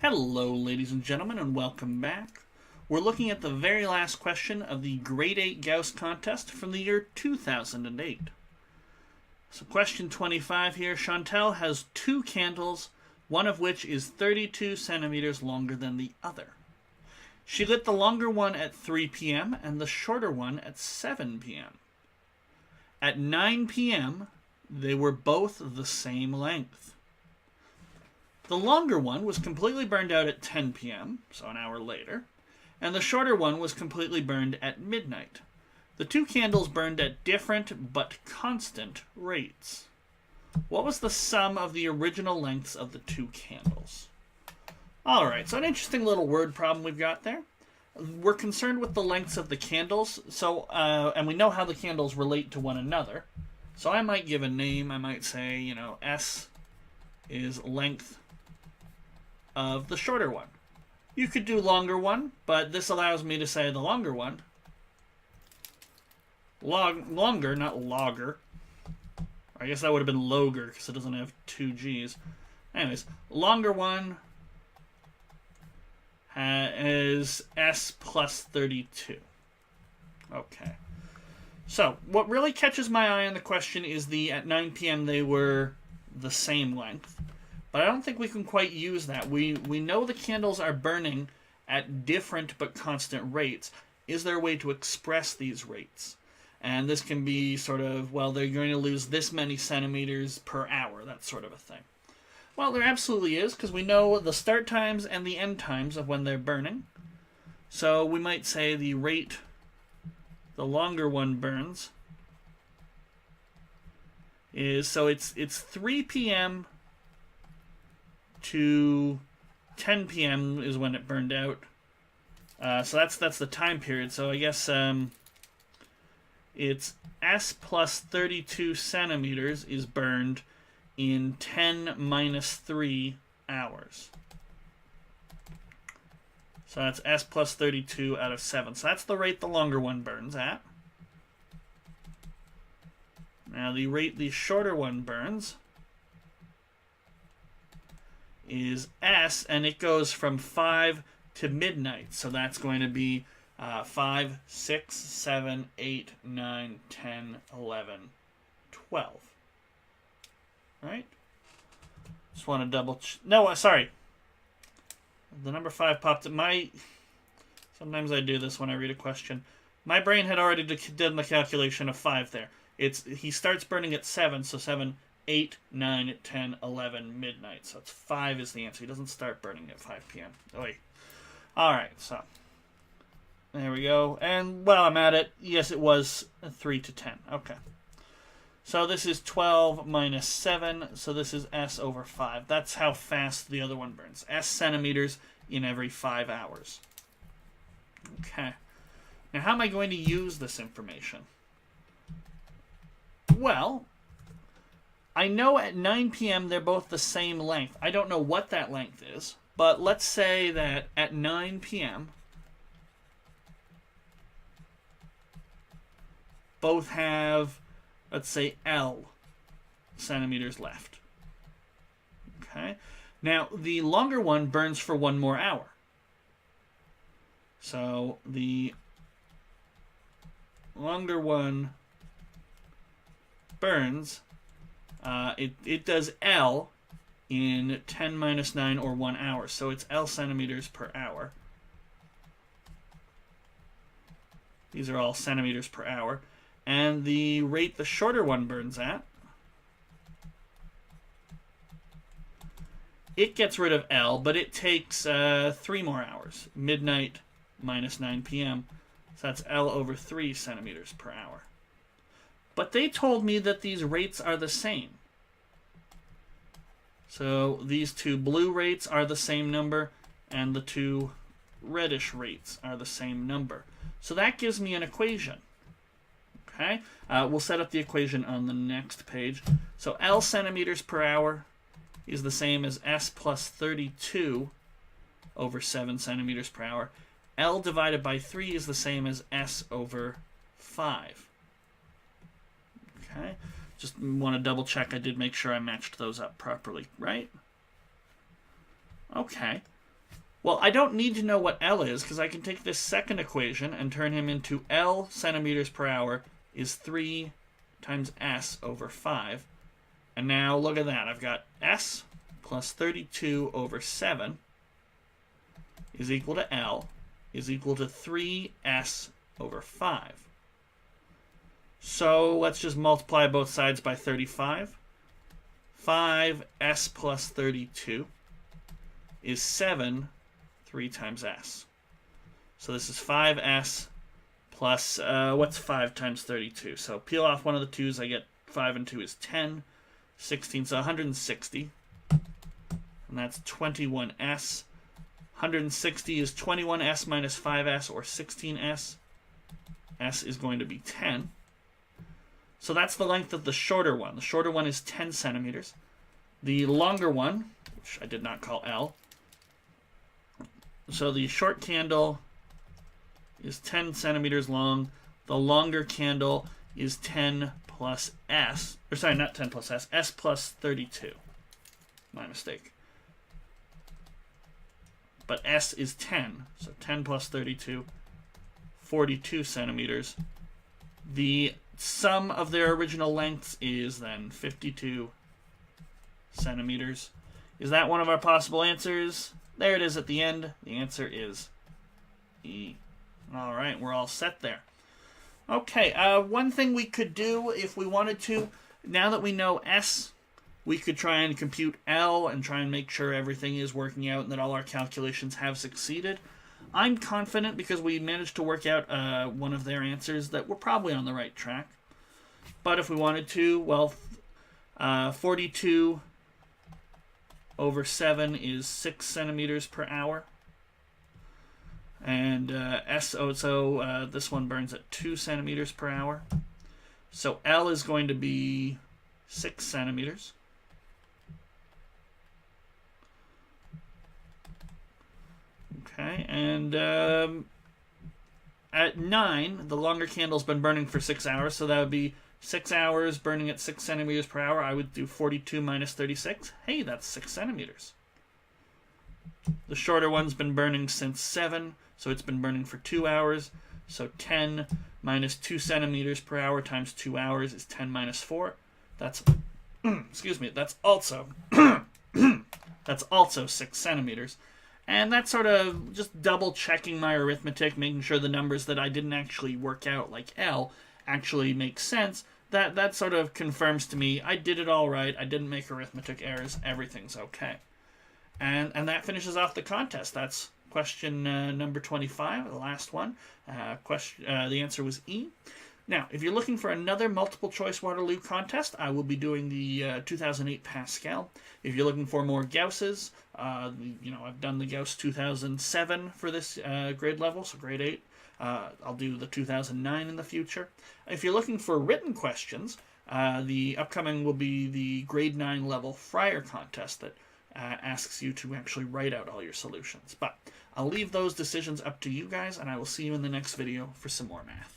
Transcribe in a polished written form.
Hello, ladies and gentlemen, and welcome back. We're looking at the very last question of the Grade 8 Gauss contest from the year 2008. So question 25 here. Chantal has two candles, one of which is 32 centimeters longer than the other. She lit the longer one at 3 p.m. and the shorter one at 7 p.m. At 9 p.m., they were both the same length. The longer one was completely burned out at 10 p.m., so an hour later, and the shorter one was completely burned at midnight. The two candles burned at different but constant rates. What was the sum of the original lengths of the two candles? Alright, so an interesting little word problem we've got there. We're concerned with the lengths of the candles, and we know how the candles relate to one another. So I might give a name. I might say, S is length of the shorter one. You could do longer one, but this allows me to say the longer one. Longer, not logger. I guess that would have been loger because it doesn't have two G's. Anyways, longer one is S plus 32. Okay. So, what really catches my eye on the question is at 9 p.m. they were the same length. But I don't think we can quite use that. We know the candles are burning at different but constant rates. Is there a way to express these rates? And this can be sort of, well, they're going to lose this many centimeters per hour, that sort of a thing. Well, there absolutely is, because we know the start times and the end times of when they're burning. So we might say the rate the longer one burns is, so it's 3 p.m. to 10 p.m. is when it burned out. So that's the time period. So I guess it's S plus 32 centimeters is burned in 10 minus 3 hours. So that's S plus 32 out of 7. So that's the rate the longer one burns at. Now the rate the shorter one burns is S, and it goes from 5 to midnight. So that's going to be 5, 6, 7, 8, 9, 10, 11, 12. Right? Just want to double no, sorry. The number 5 popped up. Sometimes I do this when I read a question. My brain had already done the calculation of 5 there. He starts burning at 7, so 7, 8, 9, 10, 11, midnight. So it's 5 is the answer. He doesn't start burning at 5 p.m. Alright, so there we go. And while I'm at it, yes, it was 3 to 10. Okay. So this is 12 minus 7, so this is S over 5. That's how fast the other one burns. S centimeters in every 5 hours. Okay. Now, how am I going to use this information? Well, I know at 9 p.m. they're both the same length. I don't know what that length is, but let's say that at 9 p.m. both have, let's say, L centimeters left. Okay. Now, the longer one burns for 1 more hour. So, the longer one burns, it does L in 10 minus 9 or 1 hour. So, it's L centimeters per hour. These are all centimeters per hour. And the rate the shorter one burns at, it gets rid of L, but it takes 3 more hours. Midnight minus 9 p.m. So that's L over 3 centimeters per hour. But they told me that these rates are the same. So these two blue rates are the same number, and the two reddish rates are the same number. So that gives me an equation. Okay, we'll set up the equation on the next page. So L centimeters per hour is the same as S plus 32 over 7 centimeters per hour. L divided by 3 is the same as S over 5. Okay, just want to double check I did make sure I matched those up properly, right? Okay, Well, I don't need to know what L is, because I can take this second equation and turn him into L centimeters per hour is 3 times S over 5. And now look at that. I've got S plus 32 over 7 is equal to L is equal to 3S over 5. So let's just multiply both sides by 35. 5S plus 32 is 7 3 times S. So this is 5S plus, what's 5 times 32? So peel off one of the 2's, I get 5 and 2 is 10. 16, so 160. And that's 21S. 160 is 21S minus 5S, or 16S. S is going to be 10. So that's the length of the shorter one. The shorter one is 10 centimeters. The longer one, which I did not call L, so the short candle is 10 centimeters long. The longer candle is 10 plus S. Or sorry, not 10 plus S. S plus 32. My mistake. But S is 10. So 10 plus 32, 42 centimeters. The sum of their original lengths is then 52 centimeters. Is that one of our possible answers? There it is at the end. The answer is E. All right, we're all set there. Okay, one thing we could do if we wanted to, now that we know S, we could try and compute L and try and make sure everything is working out and that all our calculations have succeeded. I'm confident, because we managed to work out one of their answers, that we're probably on the right track. But if we wanted to, well, 42 over 7 is 6 centimeters per hour. And this one burns at 2 centimeters per hour. So L is going to be 6 centimeters. Okay, and at 9, the longer candle's been burning for 6 hours, so that would be 6 hours burning at 6 centimeters per hour. I would do 42 minus 36. Hey, that's 6 centimeters. The shorter one's been burning since 7, so it's been burning for 2 hours. So 10 minus 2 centimeters per hour times 2 hours is 10 minus 4. That's, excuse me, that's also, that's also 6 centimeters. And that's sort of just double checking my arithmetic, making sure the numbers that I didn't actually work out, like L, actually make sense. That sort of confirms to me I did it all right. I didn't make arithmetic errors. Everything's okay. And that finishes off the contest. That's question number 25, the last one. The answer was E. Now, if you're looking for another multiple choice Waterloo contest, I will be doing the 2008 Pascal. If you're looking for more Gausses, I've done the Gauss 2007 for this grade level, so grade 8. I'll do the 2009 in the future. If you're looking for written questions, the upcoming will be the grade 9 level Fryer contest that asks you to actually write out all your solutions. But I'll leave those decisions up to you guys, and I will see you in the next video for some more math.